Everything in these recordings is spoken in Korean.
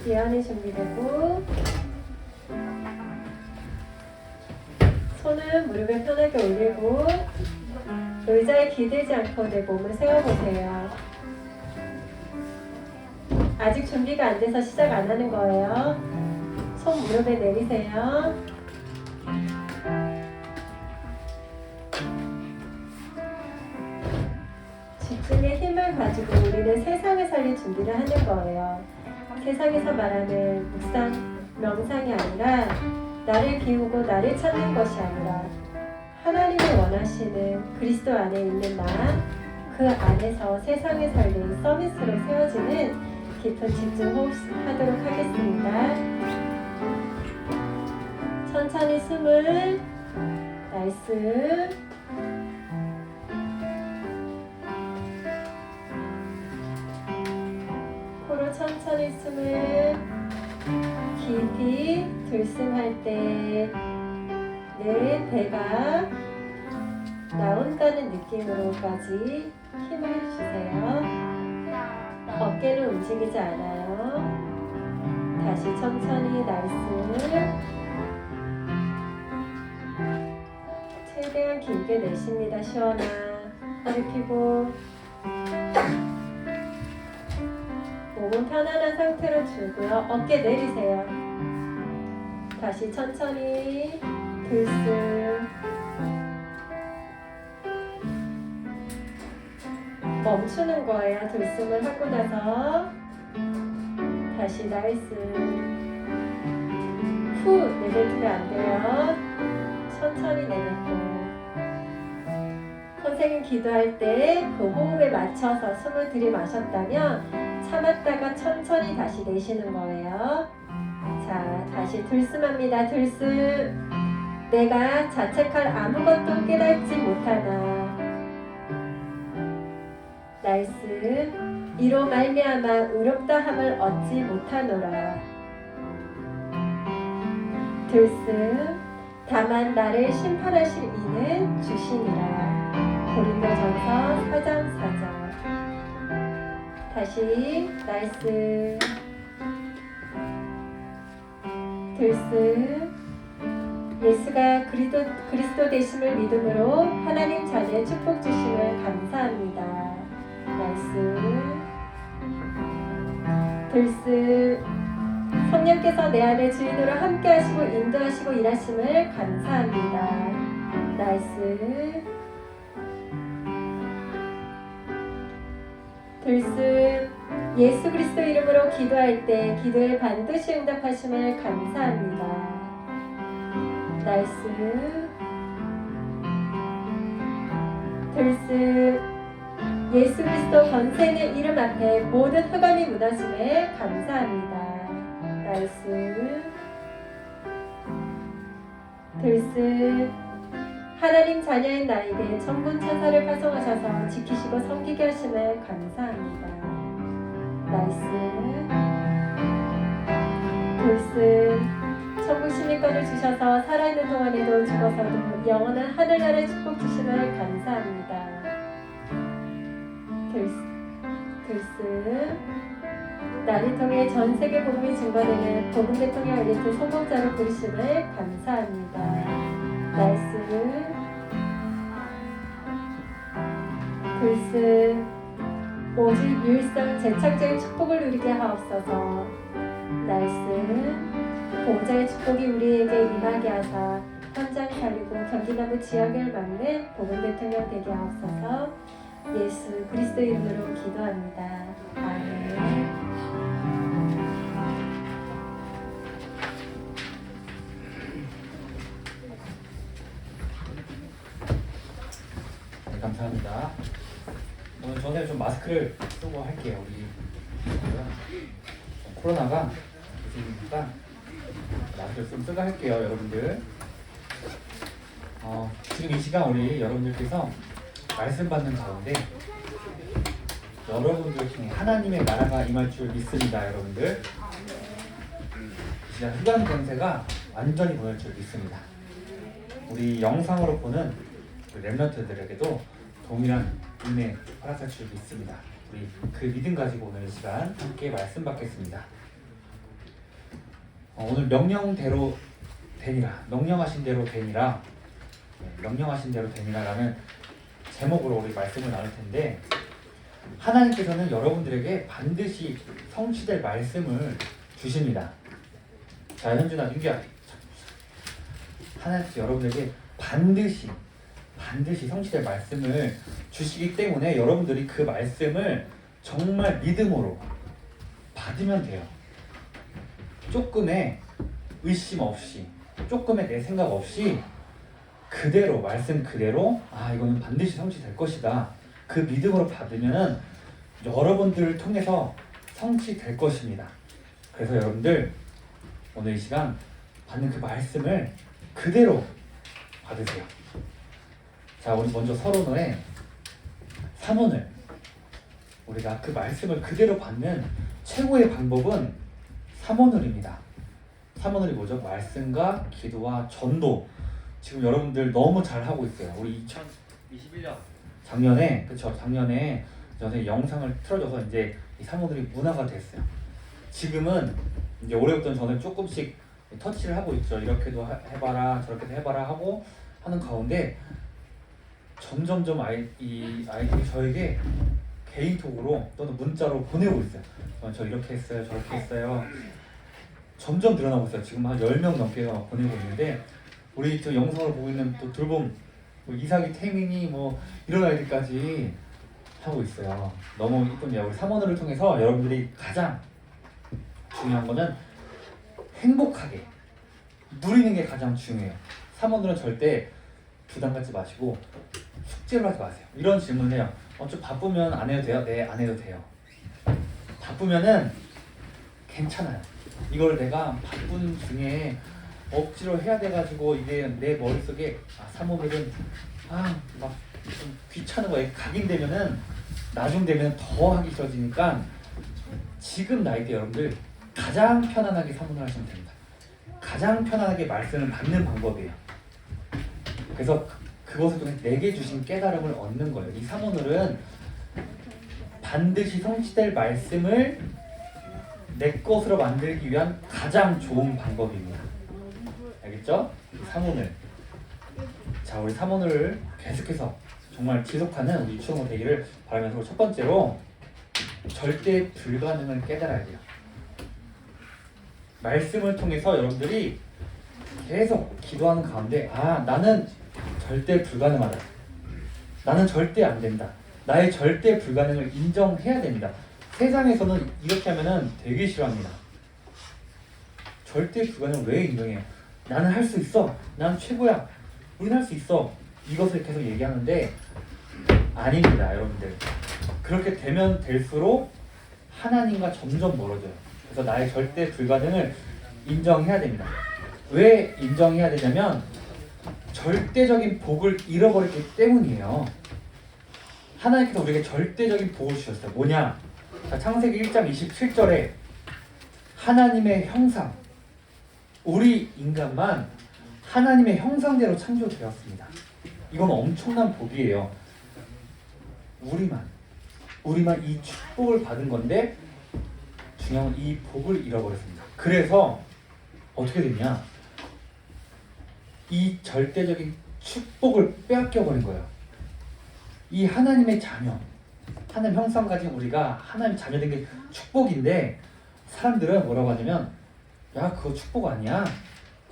예언이 준비되고 손은 무릎에 편하게 올리고 의자에 기대지 않고 내 몸을 세워보세요. 아직 준비가 안 돼서 시작 안 하는 거예요. 손 무릎에 내리세요. 집중의 힘을 가지고 우리는 세상을 살릴 준비를 하는 거예요. 세상에서 말하는 묵상, 명상이 아니라 나를 비우고 나를 찾는 것이 아니라 하나님이 원하시는 그리스도 안에 있는 나, 그 안에서 세상을 살린 서비스로 세워지는 깊은 집중 호흡하도록 하겠습니다. 천천히 숨을 나이스. 코로 천천히 숨을 깊이 들숨할 때 내 배가 나온다는 느낌으로까지 힘을 주세요. 어깨는 움직이지 않아요. 다시 천천히 나이스. 최대한 길게 내쉽니다. 시원하. 허리 펴고 몸은 편안한 상태로 주고요. 어깨 내리세요. 다시 천천히 들숨. 멈추는 거예요. 들숨을 하고 나서 다시 나이스. 후 내뱉으면 안 돼요. 천천히 내뱉고 선생님 기도할 때 그 호흡에 맞춰서 숨을 들이마셨다면 참았다가 천천히 다시 내쉬는 거예요. 자, 다시 들숨합니다. 들숨. 내가 자책할 아무것도 깨닫지 못하나. 나이스. 이로 말미암아 의롭다함을 얻지 못하노라. 들숨. 다만 나를 심판하실 이는 주시니라. 고린도전서 4장 4절. 다시 나이스. 들숨. 예수가 그리스도 되심을 믿음으로 하나님 자녀의 축복 주심을 감사합니다. 나이스. 들숨. 성령께서 내 안에 주인으로 함께 하시고 인도하시고 일하심을 감사합니다. 나이스. 들숨. 예수 그리스도 이름으로 기도할 때 기도에 반드시 응답하심을 감사합니다. 나이스. 들숨. 예수 그리스도 권세 있는 이름 앞에 모든 흑암이 무너짐에 감사합니다. 나이스. 들숨. 하나님 자녀인 나에게 천군 천사를 파송하셔서 지키시고 섬기게 하심을 감사합니다. 나이스. 들숨. 천국 시민권을 주셔서 살아있는 동안에도 죽어서도 영원한 하늘나라의 축복 주심을 감사합니다. 들숨. 나를 통해 전 세계 복음이 증거되는 복음 대통령 엘리트 성공자로 부르심을 감사합니다. 나이스. 들숨. 오직 유일성 재창조의 축복을 누리게 하옵소서. 나이스. 보호자의 축복이 우리에게 임하게 하사 현장 살리고 경기남부 지역을 막는 복음 대통령 되게 하옵소서. 예수 그리스도 이름으로 기도합니다. 아멘. 네, 감사합니다. 오늘 저는 좀 마스크를 쓰고 할게요. 우리 코로나가 계속이니까 마스크를 좀 쓰고 할게요, 여러분들. 지금 이 시간 우리 여러분들께서 말씀 받는 가운데 여러분들 중에 하나님의 나라가 임할 줄 믿습니다, 여러분들. 진짜 흑암 권세가 완전히 보낼 줄 믿습니다. 우리 영상으로 보는 렘넌트들에게도 동일한 은혜 허락할 줄 믿습니다. 우리 그 믿음 가지고 오늘 이 시간 함께 말씀 받겠습니다. 오늘 명령대로 되니라, 명령하신 대로 되니라, 명령하신 대로 되니라라는 제목으로 우리 말씀을 나눌 텐데, 하나님께서는 여러분들에게 반드시 성취될 말씀을 주십니다. 자, 현준아, 윤기야, 하나님께서 여러분에게 반드시 성취될 말씀을 주시기 때문에 여러분들이 그 말씀을 정말 믿음으로 받으면 돼요. 조금의 의심 없이, 조금의 내 생각 없이 그대로, 말씀 그대로, 이거는 반드시 성취될 것이다, 그 믿음으로 받으면은 여러분들을 통해서 성취될 것입니다. 그래서 여러분들 오늘 이 시간 받는 그 말씀을 그대로 받으세요. 자, 우리 먼저 서론어의 3원을, 우리가 그 말씀을 그대로 받는 최고의 방법은 3원을입니다. 3원을이 뭐죠? 말씀과 기도와 전도. 지금 여러분들 너무 잘하고 있어요. 우리 2021년 작년에, 그쵸? 작년에 전에 영상을 틀어줘서 이제 이 3원을이 문화가 됐어요. 지금은 이제 올해부터는 저는 조금씩 터치를 하고 있죠. 이렇게도 해봐라, 저렇게도 해봐라 하고 하는 가운데 점점점 아이들이 저에게 개인톡으로 또는 문자로 보내고 있어요. 저 이렇게 했어요, 저렇게 했어요. 점점 늘어나고 있어요. 지금 한 10명 넘게 보내고 있는데, 우리 저 영상을 보고 있는 또 돌봄, 이삭이, 태민이 이런 아이들까지 하고 있어요. 너무 이쁩니다. 우리 3원을 통해서 여러분들이 가장 중요한 거는 행복하게 누리는 게 가장 중요해요. 3원들은 절대 부담 갖지 마시고 숙제를 하지 마세요. 이런 질문을 해요. 좀 바쁘면 안 해도 돼요? 네, 안 해도 돼요. 바쁘면은 괜찮아요. 이걸 내가 바쁜 중에 억지로 해야 돼가지고 이게 내 머릿속에 3원들은 막 좀 귀찮은 거에 각인되면은 나중 되면 더 하기 싫어지니까 지금 나이 때 여러분들 가장 편안하게 3원을 하시면 됩니다. 가장 편안하게 말씀을 받는 방법이에요. 그래서 그것을 통해 내게 주신 깨달음을 얻는 거예요. 이 3원을은 반드시 성취될 말씀을 내 것으로 만들기 위한 가장 좋은 방법입니다. 알겠죠? 3원을. 자, 우리 3원을 계속해서 정말 지속하는 우리 유치원으로 되기를 바라면서, 첫 번째로 절대 불가능을 깨달아야 돼요. 말씀을 통해서 여러분들이 계속 기도하는 가운데 나는 절대 불가능하다, 나는 절대 안 된다, 나의 절대 불가능을 인정해야 됩니다. 세상에서는 이렇게 하면은 되게 싫어합니다. 절대 불가능을 왜 인정해요? 나는 할 수 있어, 난 최고야, 우린 할 수 있어, 이것을 계속 얘기하는데 아닙니다. 여러분들, 그렇게 되면 될수록 하나님과 점점 멀어져요. 그래서 나의 절대 불가능을 인정해야 됩니다. 왜 인정해야 되냐면 절대적인 복을 잃어버렸기 때문이에요. 하나님께서 우리에게 절대적인 복을 주셨어요. 뭐냐? 자, 창세기 1장 27절에 하나님의 형상, 우리 인간만 하나님의 형상대로 창조되었습니다. 이건 엄청난 복이에요. 우리만 이 축복을 받은 건데 중요한 건 이 복을 잃어버렸습니다. 그래서 어떻게 됐냐? 이 절대적인 축복을 빼앗겨버린 거예요. 이 하나님의 자녀, 하나님 형상 가진 우리가 하나님 자녀 된 게 축복인데, 사람들은 뭐라고 하냐면 그거 축복 아니야,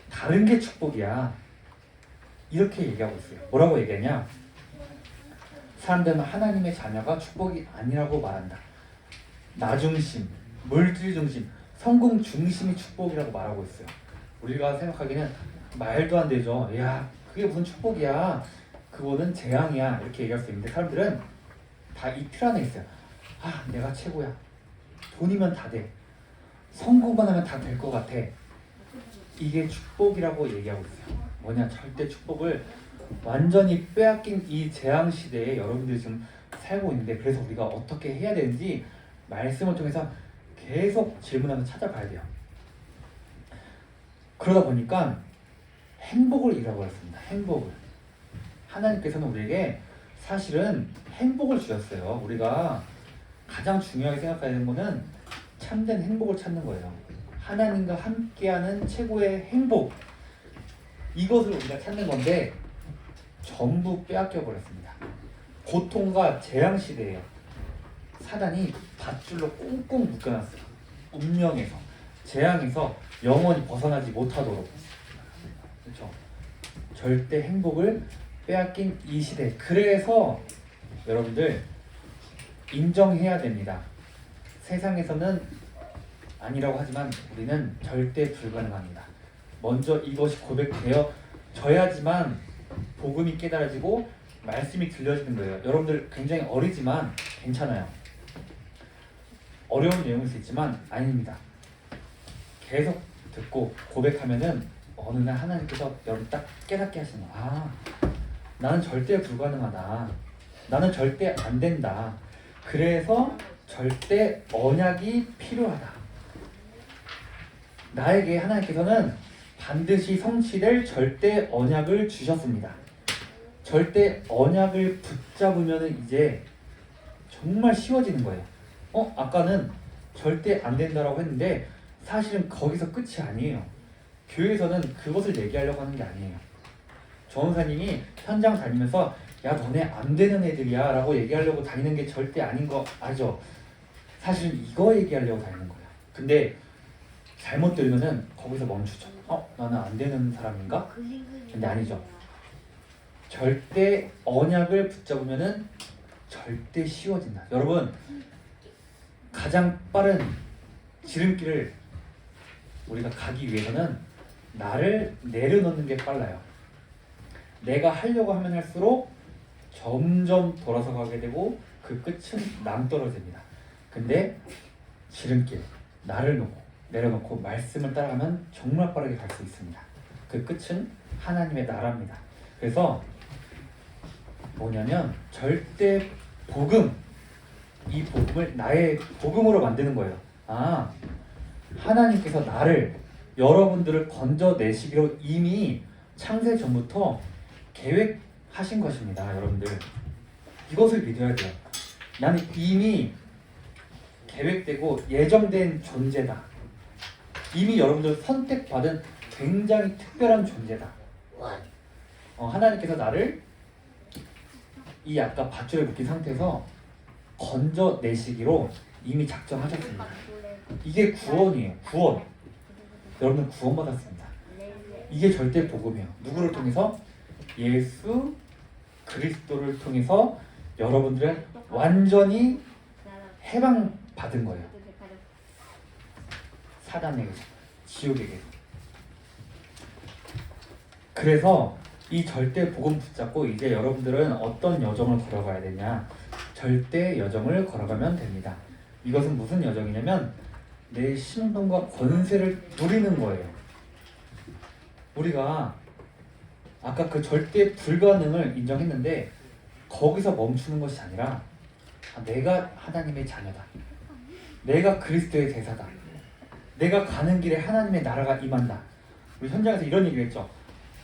다른 게 축복이야, 이렇게 얘기하고 있어요. 뭐라고 얘기하냐? 사람들은 하나님의 자녀가 축복이 아니라고 말한다. 나 중심, 물질 중심, 성공 중심이 축복이라고 말하고 있어요. 우리가 생각하기에는 말도 안 되죠. 그게 무슨 축복이야, 그거는 재앙이야, 이렇게 얘기할 수 있는데, 사람들은 다 이 틀 안에 있어요. 내가 최고야, 돈이면 다 돼, 성공만 하면 다 될 것 같아, 이게 축복이라고 얘기하고 있어요. 뭐냐? 절대 축복을 완전히 빼앗긴 이 재앙 시대에 여러분들이 지금 살고 있는데, 그래서 우리가 어떻게 해야 되는지 말씀을 통해서 계속 질문하면서 찾아가야 돼요. 그러다 보니까 행복을 잃어버렸습니다. 행복을. 하나님께서는 우리에게 사실은 행복을 주셨어요. 우리가 가장 중요하게 생각해야 되는 거는 참된 행복을 찾는 거예요. 하나님과 함께하는 최고의 행복, 이것을 우리가 찾는 건데 전부 빼앗겨 버렸습니다. 고통과 재앙 시대예요. 사단이 밧줄로 꽁꽁 묶어놨어요. 운명에서, 재앙에서 영원히 벗어나지 못하도록. 그렇죠? 절대 행복을 빼앗긴 이 시대. 그래서 여러분들 인정해야 됩니다. 세상에서는 아니라고 하지만 우리는 절대 불가능합니다. 먼저 이것이 고백되어져야지만 복음이 깨달아지고 말씀이 들려지는 거예요. 여러분들 굉장히 어리지만 괜찮아요. 어려운 내용일 수 있지만 아닙니다. 계속 듣고 고백하면은 어느 날 하나님께서 여러분 딱 깨닫게 하시는 거예요. 아, 나는 절대 불가능하다. 나는 절대 안 된다. 그래서 절대 언약이 필요하다. 나에게 하나님께서는 반드시 성취될 절대 언약을 주셨습니다. 절대 언약을 붙잡으면 이제 정말 쉬워지는 거예요. 아까는 절대 안 된다라고 했는데 사실은 거기서 끝이 아니에요. 교회에서는 그것을 얘기하려고 하는 게 아니에요. 조원사님이 현장 다니면서 야 너네 안 되는 애들이야 라고 얘기하려고 다니는 게 절대 아닌 거 알죠? 사실은 이거 얘기하려고 다니는 거예요. 근데 잘못 들으면은 거기서 멈추죠. 나는 안 되는 사람인가? 근데 아니죠. 절대 언약을 붙잡으면은 절대 쉬워진다. 여러분, 가장 빠른 지름길을 우리가 가기 위해서는 나를 내려놓는 게 빨라요. 내가 하려고 하면 할수록 점점 돌아서 가게 되고 그 끝은 낭떠러집니다. 근데 지름길, 나를 놓고 내려놓고 말씀을 따라가면 정말 빠르게 갈 수 있습니다. 그 끝은 하나님의 나라입니다. 그래서 뭐냐면 절대 복음, 이 복음을 나의 복음으로 만드는 거예요. 하나님께서 나를, 여러분들을 건져내시기로 이미 창세 전부터 계획하신 것입니다. 여러분들 이것을 믿어야 돼요. 나는 이미 계획되고 예정된 존재다. 이미 여러분들 선택받은 굉장히 특별한 존재다. 하나님께서 나를 이 아까 밧줄에 묶인 상태에서 건져내시기로 이미 작정하셨습니다. 이게 구원이에요. 구원. 여러분 구원받았습니다. 이게 절대 복음이에요. 누구를 통해서? 예수 그리스도를 통해서 여러분들은 완전히 해방받은 거예요. 사단에게서, 지옥에게서. 그래서 이 절대 복음 붙잡고 이제 여러분들은 어떤 여정을 걸어가야 되냐? 절대 여정을 걸어가면 됩니다. 이것은 무슨 여정이냐면 내 신분과 권세를 누리는 거예요. 우리가 아까 그 절대 불가능을 인정했는데 거기서 멈추는 것이 아니라 내가 하나님의 자녀다. 내가 그리스도의 대사다. 내가 가는 길에 하나님의 나라가 임한다. 우리 현장에서 이런 얘기를 했죠.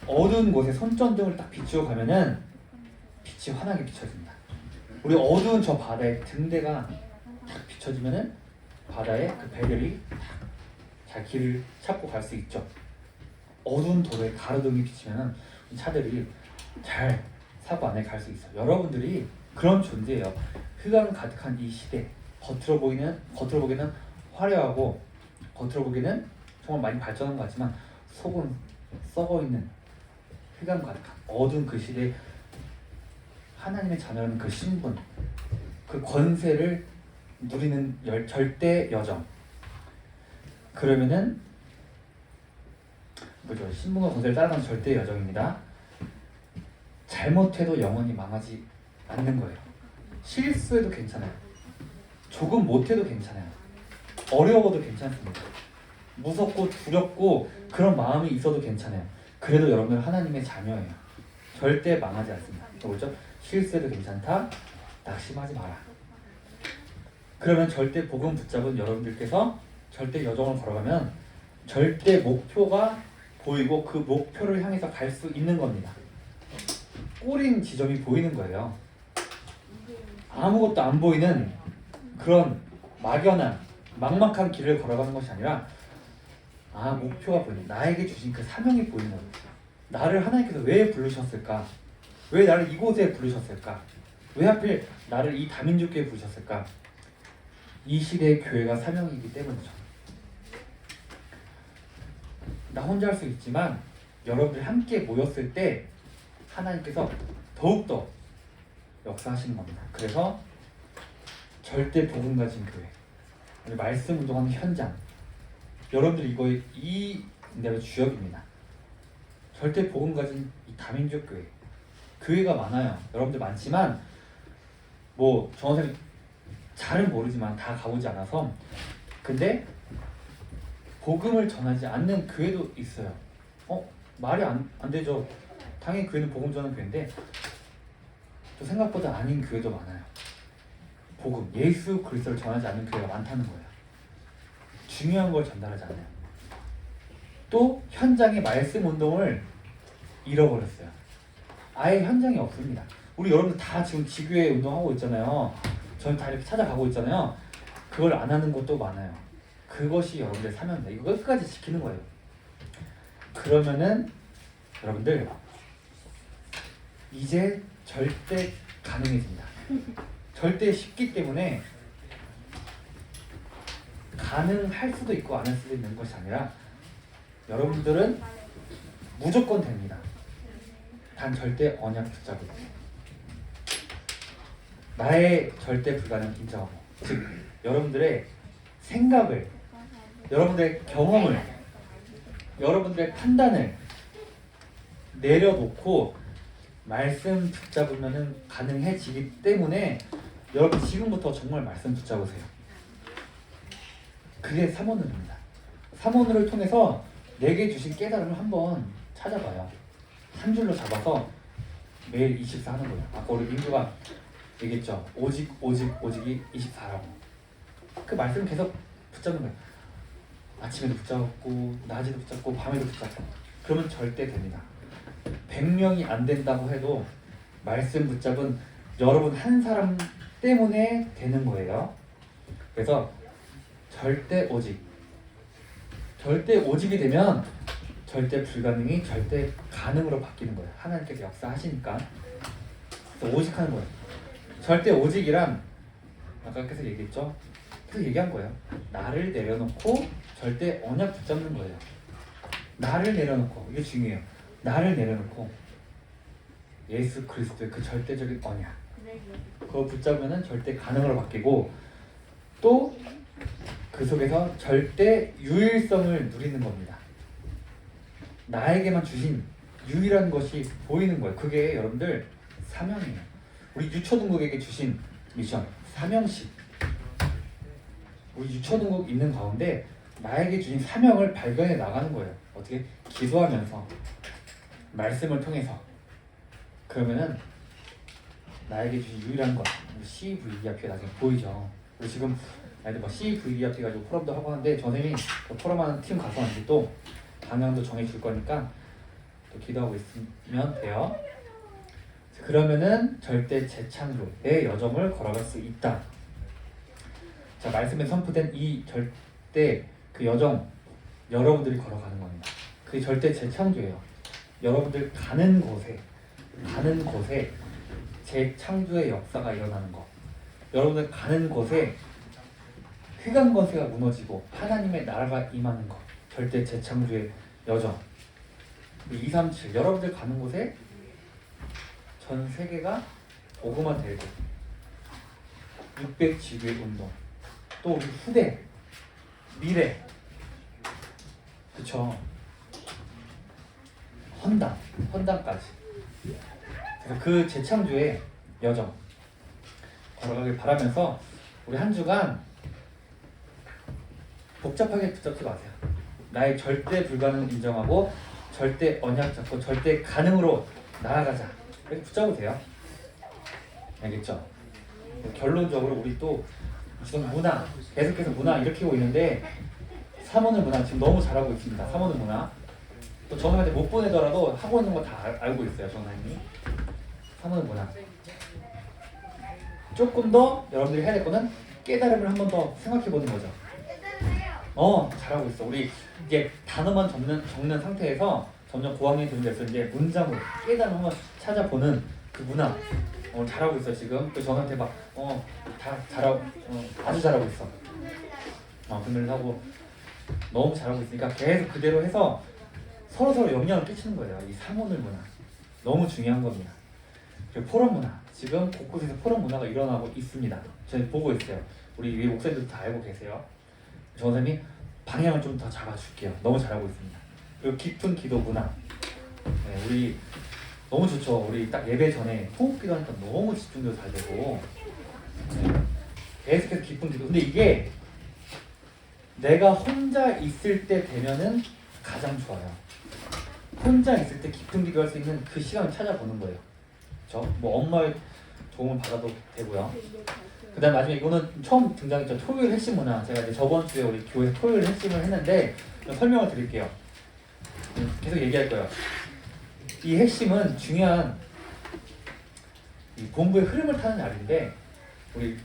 어두운 곳에 손전등을 딱 비추어 가면은 빛이 환하게 비춰집니다. 우리 어두운 저 바다에 등대가 딱 비춰지면은 바다에 그 배들이 잘 길을 찾고 갈 수 있죠. 어두운 도로에 가로등이 비치면은 차들이 잘 사고 안에 갈 수 있어요. 여러분들이 그런 존재예요. 흑암 가득한 이 시대, 겉으로 보기에는 화려하고 겉으로 보기에는 정말 많이 발전한 것 같지만 속은 썩어있는 흑암 가득한 어두운 그 시대에 하나님의 자녀라는 그 신분, 그 권세를 누리는 절대 여정. 그러면은 그죠? 신분과 권세를 따라가는 절대 여정입니다. 잘못해도 영원히 망하지 않는 거예요. 실수해도 괜찮아요. 조금 못해도 괜찮아요. 어려워도 괜찮습니다. 무섭고 두렵고 그런 마음이 있어도 괜찮아요. 그래도 여러분들 하나님의 자녀예요. 절대 망하지 않습니다. 그렇죠? 실수해도 괜찮다. 낙심하지 마라. 그러면 절대 복음 붙잡은 여러분들께서 절대 여정을 걸어가면 절대 목표가 보이고 그 목표를 향해서 갈 수 있는 겁니다. 꼬린 지점이 보이는 거예요. 아무것도 안 보이는 그런 막연한 막막한 길을 걸어가는 것이 아니라 아, 목표가 보인다. 나에게 주신 그 사명이 보이는 거예요. 나를 하나님께서 왜 부르셨을까? 왜 나를 이곳에 부르셨을까? 왜 하필 나를 이 다민족교회에 부르셨을까? 이 시대의 교회가 사명이기 때문이죠. 나 혼자 할 수 있지만 여러분들이 함께 모였을 때 하나님께서 더욱더 역사하시는 겁니다. 그래서 절대 복음 가진 교회, 말씀 운동하는 현장, 여러분들이 이거의 이 내가 주역입니다. 절대 복음 가진 이 다민족 교회, 교회가 많아요. 여러분들 많지만 뭐 정선생님 잘은 모르지만 다 가보지 않아서, 근데 복음을 전하지 않는 교회도 있어요. 말이 안 되죠. 당연히 교회는 복음 전하는 교회인데 또 생각보다 아닌 교회도 많아요. 복음, 예수 그리스도를 전하지 않는 교회가 많다는 거예요. 중요한 걸 전달하지 않아요. 또 현장의 말씀 운동을 잃어버렸어요. 아예 현장이 없습니다. 우리 여러분들 다 지금 지교회 운동하고 있잖아요. 저는 다 이렇게 찾아가고 있잖아요. 그걸 안 하는 곳도 많아요. 그것이 여러분들의 사명입니다. 이거 끝까지 지키는 거예요. 그러면은 여러분들 이제 절대 가능해집니다. 절대 쉽기 때문에 가능할 수도 있고 안 할 수도 있는 것이 아니라 여러분들은 무조건 됩니다. 단 절대 언약 붙잡고 나의 절대 불가능 인정하고, 즉 여러분들의 생각을, 여러분들의 경험을, 여러분들의 판단을 내려놓고 말씀 붙잡으면 가능해지기 때문에 여러분 지금부터 정말 말씀 붙잡으세요. 그게 삼원론입니다. 삼원론을 통해서 내게 주신 깨달음을 한번 찾아봐요. 한 줄로 잡아서 매일 24 하는 거예요. 아까 우리 민규가 얘기했죠. 오직이 24라고. 그 말씀 계속 붙잡는 거예요. 아침에도 붙잡고 낮에도 붙잡고 밤에도 붙잡고. 그러면 절대 됩니다. 100명이 안 된다고 해도 말씀 붙잡은 여러분 한 사람 때문에 되는 거예요. 그래서 절대 오직이 되면 절대 불가능이 절대 가능으로 바뀌는 거예요. 하나님께서 역사하시니까. 그래서 오직하는 거예요. 절대 오직이란 아까 계속 얘기했죠. 계속 얘기한 거예요. 나를 내려놓고 절대 언약 붙잡는 거예요. 나를 내려놓고, 이게 중요해요. 나를 내려놓고 예수 그리스도의 그 절대적인 언약, 그거 붙잡으면 절대 가능으로 바뀌고, 또 그 속에서 절대 유일성을 누리는 겁니다. 나에게만 주신 유일한 것이 보이는 거예요. 그게 여러분들 사명이에요. 우리 유초등국에게 주신 미션, 사명식. 우리 유초등국 있는 가운데 나에게 주신 사명을 발견해 나가는 거예요. 어떻게? 기도하면서, 말씀을 통해서. 그러면은 나에게 주신 유일한 것, CVERP가 나중에 보이죠. 우리 지금 애들 뭐 CVERP 가지고 포럼도 하고 하는데, 선생님이 그 포럼하는 팀 가서 이제 또 방향도 정해줄 거니까 또 기도하고 있으면 돼요. 그러면은 절대 재창조의 여정을 걸어갈 수 있다. 자, 말씀에 선포된 이 절대 그 여정, 여러분들이 걸어가는 겁니다. 그게 절대 재창조예요. 여러분들 가는 곳에 재창조의 역사가 일어나는 거. 여러분들 가는 곳에 흑암 권세가 무너지고 하나님의 나라가 임하는 거. 절대 재창조의 여정. 237, 여러분들 가는 곳에 전 세계가 복음화 되고, 600 지교의 운동, 또 우리 후대, 미래, 그쵸? 헌당까지. 그래서 그 재창조의 여정 걸어가길 바라면서 우리 한 주간 복잡하게 붙잡지 마세요. 나의 절대 불가능을 인정하고 절대 언약 잡고 절대 가능으로 나아가자. 이렇게 붙잡으세요. 알겠죠? 결론적으로 우리 또 지금 문화, 계속해서 문화 일으키고 있는데, 삼원의 문화 지금 너무 잘하고 있습니다. 삼원의 문화. 또 전화한테 못 보내더라도 하고 있는 거 다 알고 있어요. 전화님이. 삼원의 문화. 조금 더 여러분들이 해야 될 거는 깨달음을 한 번 더 생각해 보는 거죠. 잘하고 있어. 우리 이제 단어만 적는 상태에서 점점 고학년이 되는 데서 이제 문장으로 깨달음 한번 찾아보는 그 문화. 잘하고 있어 지금. 그 저한테 막 다 잘하고 아주 잘하고 있어. 분별을 하고 너무 잘하고 있으니까 계속 그대로 해서 서로 영향을 끼치는 거예요. 이 상호늘 문화 너무 중요한 겁니다. 그리고 포럼 문화 지금 곳곳에서 포럼 문화가 일어나고 있습니다. 저희 보고 있어요. 우리 위에 목사님들도 다 알고 계세요. 저 선생님이 방향을 좀 더 잡아줄게요. 너무 잘하고 있습니다. 그리고 깊은 기도 문화. 네, 우리 너무 좋죠. 우리 딱 예배 전에 호흡기도 하니까 너무 집중도 잘 되고 계속해서 깊은 기도. 근데 이게 내가 혼자 있을 때 되면은 가장 좋아요. 혼자 있을 때 깊은 기도할 수 있는 그 시간을 찾아보는 거예요. 그렇죠? 뭐 엄마의 도움을 받아도 되고요. 그다음 마지막에 이거는 처음 등장했죠. 토요일 핵심 문화. 제가 이제 저번 주에 우리 교회 토요일 핵심을 했는데 좀 설명을 드릴게요. 계속 얘기할 거예요. 이 핵심은 중요한 이 본부의 흐름을 타는 날인데 우리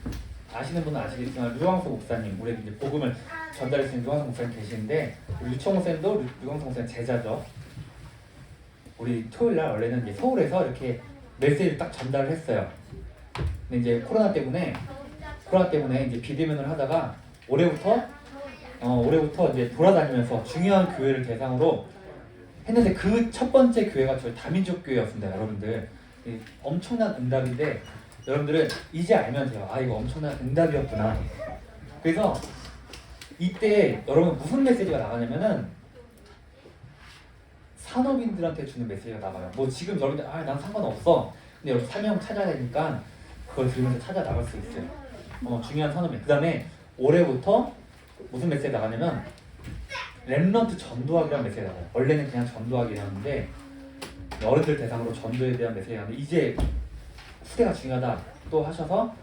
아시는 분은 아시겠지만 류광석 목사님, 우리 이제 복음을 전달해 주신 류광석 목사님 계시는데 우리 유청호 쌤도 류광석 목사님 제자죠. 우리 토요일 날 원래는 이제 서울에서 이렇게 메시지를 딱 전달을 했어요. 근데 이제 코로나 때문에 이제 비대면을 하다가 올해부터 이제 돌아다니면서 중요한 교회를 대상으로 했는데 그 첫 번째 교회가 저희 다민족 교회였습니다, 여러분들. 엄청난 응답인데 여러분들은 이제 알면 돼요. 아, 이거 엄청난 응답이었구나. 그래서 이때 여러분 무슨 메시지가 나가냐면은 산업인들한테 주는 메시지가 나가요. 뭐 지금 여러분들 난 상관없어. 근데 여러분 사명 찾아야 되니까 그걸 들으면서 찾아 나갈 수 있어요. 중요한 산업인. 그 다음에 올해부터 무슨 메시지가 나가냐면 렘넌트 전도하기라는 메시지가 나와요. 원래는 그냥 전도하기였는데 어른들 대상으로 전도에 대한 메시지가 나오는데 이제 후대가 중요하다 또 하셔서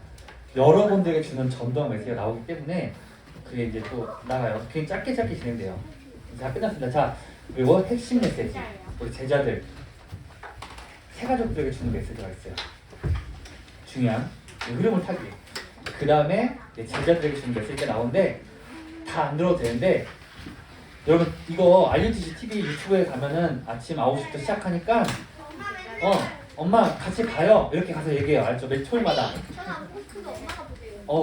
여러분들에게 주는 전도한 메시지가 나오기 때문에 그게 이제 또 나가요. 그게 짧게 진행돼요. 자, 끝났습니다. 자, 그리고 핵심 메시지 우리 제자들 새가족들에게 주는 메시지가 있어요. 중요한 흐름을 타기. 그 다음에 제자들에게 주는 메시지가 나오는데 다 안 들어도 되는데 여러분 이거 RUTC TV 유튜브에 가면은 아침 9시부터 시작하니까 엄마 같이 봐요 이렇게 가서 얘기해요. 알죠? 매일 토요일마다.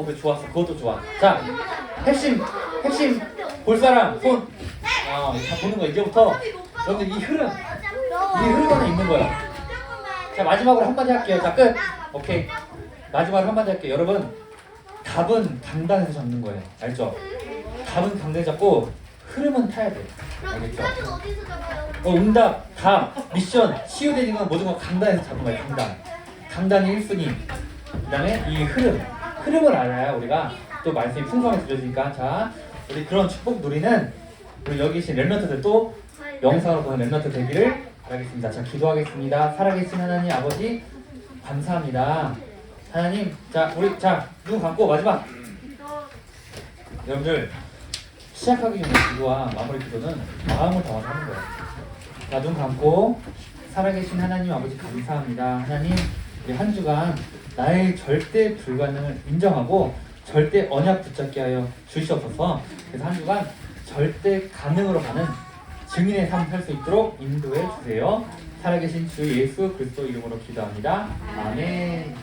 그래 좋았어. 그것도 좋아. 자, 핵심 볼 사람 손. 다 보는 거. 이제부터 여러분들 이 흐름 안에 있는 거야. 자, 마지막으로 한마디 할게요. 자, 끝. 오케이. 마지막으로 한마디 할게요. 여러분 답은 강단에서 잡는 거예요. 알죠? 답은 강단에 잡고 흐름은 타야 돼. 알겠죠? 응답, 답, 미션, 치유되는 건 모든 건 강단에서 잡는 거예요. 강단이 1순위. 그 다음에 이 흐름을 알아야 우리가 또 말씀이 풍성하게 들려지니까. 자, 우리 그런 축복 누리는 우리 여기 계신 렘넌트들 또 영상으로 보는 렘넌트 되기를 바라겠습니다. 자, 기도하겠습니다. 살아계신 하나님 아버지 감사합니다. 하나님, 눈 감고 마지막. 여러분들 시작하기 전에 기도와 마무리 기도는 마음을 담아서 하는 거예요. 자, 눈 감고 살아계신 하나님 아버지 감사합니다. 하나님, 우리 한 주간 나의 절대 불가능을 인정하고 절대 언약 붙잡게 하여 주시옵소서. 그래서 한 주간 절대 가능으로 가는 증인의 삶 살 수 있도록 인도해 주세요. 살아계신 주 예수 그리스도 이름으로 기도합니다. 아멘.